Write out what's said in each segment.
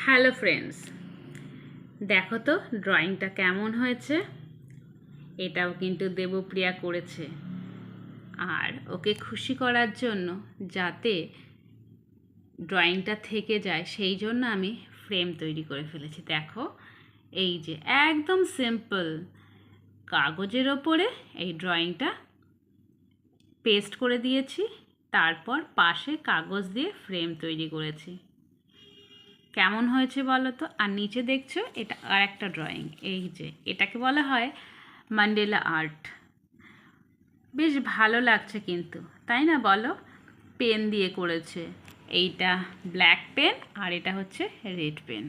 Hello friends, দেখো তো ড্রয়িংটা কেমন হয়েছে। এটাও কিন্তু দেবপ্রিয়া করেছে, আর ওকে খুশি করার জন্য যাতে ড্রয়িংটা থেকে যায় সেই জন্য আমি ফ্রেম তৈরি করে ফেলেছি। দেখো, এই যে একদম সিম্পল কাগজের ওপরে এই ড্রয়িংটা পেস্ট করে দিয়েছি, তারপর পাশে কাগজ দিয়ে ফ্রেম তৈরি করেছি। কেমন হয়েছে বলো তো। আর নিচে দেখছো এটা আর একটা ড্রয়িং, এই যে এটাকে বলা হয় ম্যান্ডেলা আর্ট। বেশ ভালো লাগছে কিন্তু, তাই না বলো। পেন দিয়ে করেছে, এইটা ব্ল্যাক পেন আর এটা হচ্ছে রেড পেন।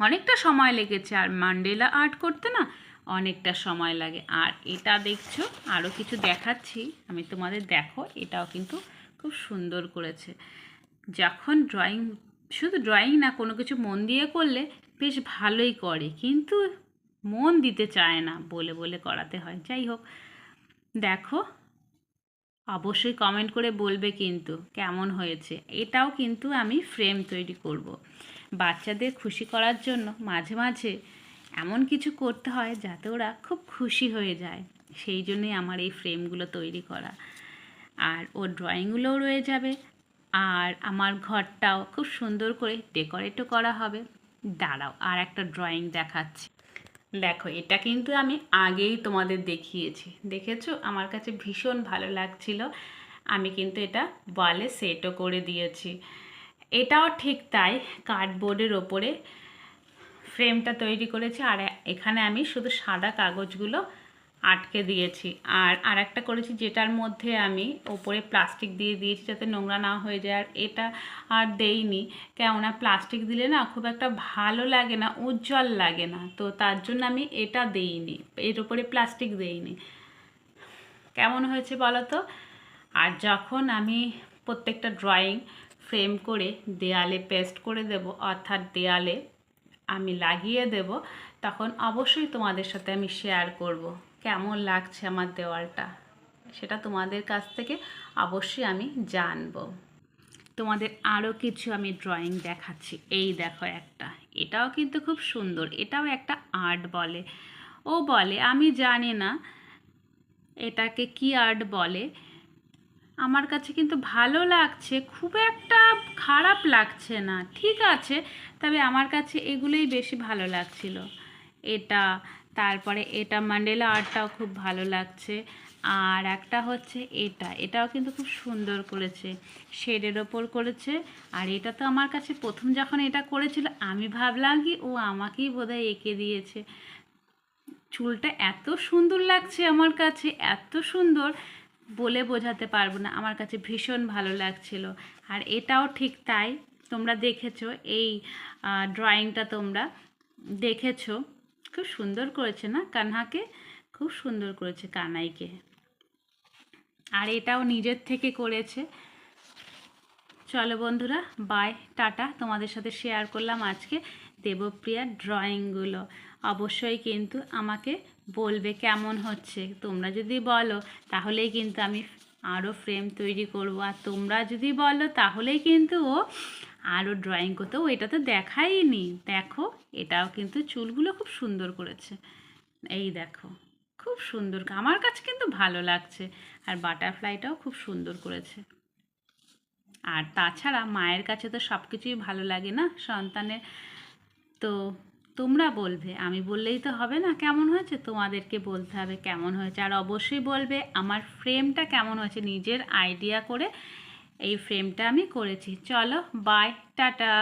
অনেকটা সময় লেগেছে, আর ম্যান্ডেলা আর্ট করতে না অনেকটা সময় লাগে। আর এটা দেখছো, আরও কিছু দেখাচ্ছি আমি তোমাদের, দেখো এটাও কিন্তু খুব সুন্দর করেছে। যখন ড্রয়িং, শুধু ড্রয়িং না, কোনো কিছু মন দিয়ে করলে বেশ ভালোই করে, কিন্তু মন দিতে চায় না, বলে বলে করাতে হয়। যাই হোক, দেখো অবশ্যই কমেন্ট করে বলবে কিন্তু কেমন হয়েছে। এটাও কিন্তু আমি ফ্রেম তৈরি করব। বাচ্চাদের খুশি করার জন্য মাঝে মাঝে এমন কিছু করতে হয় যাতে ওরা খুব খুশি হয়ে যায়, সেই জন্যই আমার এই ফ্রেমগুলো তৈরি করা। আর ওর ড্রয়িংগুলোও রয়ে যাবে, আর আমার ঘরটাও খুব সুন্দর করে ডেকোরেটও করা হবে। দাঁড়াও, আর একটা ড্রয়িং দেখাচ্ছি। দেখো, এটা কিন্তু আমি আগেই তোমাদের দেখিয়েছি, দেখেছো, আমার কাছে ভীষণ ভালো লাগছিল। আমি কিন্তু এটা ওয়ালে সেটও করে দিয়েছি। এটাও ঠিক তাই, কার্ডবোর্ডের ওপরে ফ্রেমটা তৈরি করেছি, আর এখানে আমি শুধু সাদা কাগজগুলো আটকে দিয়েছি। আর আরেকটা করেছি যেটার মধ্যে আমি ওপরে প্লাস্টিক দিয়ে দিয়েছি যাতে নোংরা না হয়ে যায়। আর এটা আর দেইনি, কেননা প্লাস্টিক দিলে না খুব একটা ভালো লাগে না, উজ্জ্বল লাগে না, তো তার জন্য আমি এটা দেইনি, এর ওপরে প্লাস্টিক দেইনি। কেমন হয়েছে বলো তো। আর যখন আমি প্রত্যেকটা ড্রয়িং ফ্রেম করে দেয়ালে পেস্ট করে দেব, অর্থাৎ দেয়ালে আমি লাগিয়ে দেব, তখন অবশ্যই তোমাদের সাথে আমি শেয়ার করব কেমন লাগছে আমার দেওয়ালটা। সেটা তোমাদের কাছ থেকে অবশ্যই আমি জানবো। তোমাদের আরও কিছু আমি ড্রয়িং দেখাচ্ছি। এই দেখো একটা, এটাও কিন্তু খুব সুন্দর, এটাও একটা আর্ট বলে, ও বলে, আমি জানি না এটাকে কি আর্ট বলে। আমার কাছে কিন্তু ভালো লাগছে, খুব একটা খারাপ লাগছে না, ঠিক আছে। তবে আমার কাছে এগুলোই বেশি ভালো লাগছিল, এটা। তারপরে এটা ম্যান্ডেলা আর্টটাও খুব ভালো লাগছে। আর একটা হচ্ছে এটাও কিন্তু খুব সুন্দর করেছে, শেডের ওপর করেছে। আর এটা তো আমার কাছে প্রথম যখন এটা করেছিল আমি ভাবলাম কি ও আমাকেই বোধহয় এঁকে দিয়েছে। চুলটা এত সুন্দর লাগছে আমার কাছে, এত সুন্দর, বলে বোঝাতে পারবো না, আমার কাছে ভীষণ ভালো লাগছিল। আর এটাও ঠিক তাই, তোমরা দেখেছো এই ড্রয়িংটা, তোমরা দেখেছো, খুব সুন্দর করেছে না, কানহাকে খুব সুন্দর করেছে, কানাইকে। আর এটাও নিজের থেকে করেছে। চলো বন্ধুরা, বাই, টাটা। তোমাদের সাথে শেয়ার করলাম আজকে দেবপ্রিয়ার ড্রয়িংগুলো। অবশ্যই কিন্তু আমাকে বলবে কেমন হচ্ছে। তোমরা যদি বলো তাহলেই কিন্তু আমি আরও ফ্রেম তৈরি করব, আর তোমরা যদি বলো তাহলেই কিন্তু ও আরও ড্রয়িং করতেও। এটা তো দেখাইনি, দেখো এটাও কিন্তু চুলগুলো খুব সুন্দর করেছে, এই দেখো, খুব সুন্দর, আমার কাছে কিন্তু ভালো লাগছে। আর বাটারফ্লাইটাও খুব সুন্দর করেছে। আর তাছাড়া মায়ের কাছে তো সব কিছুই ভালো লাগে না সন্তানের। তো তোমরা বলবে, আমি বললেই তো হবে না কেমন হয়েছে, তোমাদেরকে বলতে হবে কেমন হয়েছে। আর অবশ্যই বলবে আমার ফ্রেমটা কেমন হয়েছে, নিজের আইডিয়া করে এই ফ্রেমটা আমি করেছি। চলো বাই, টাটা।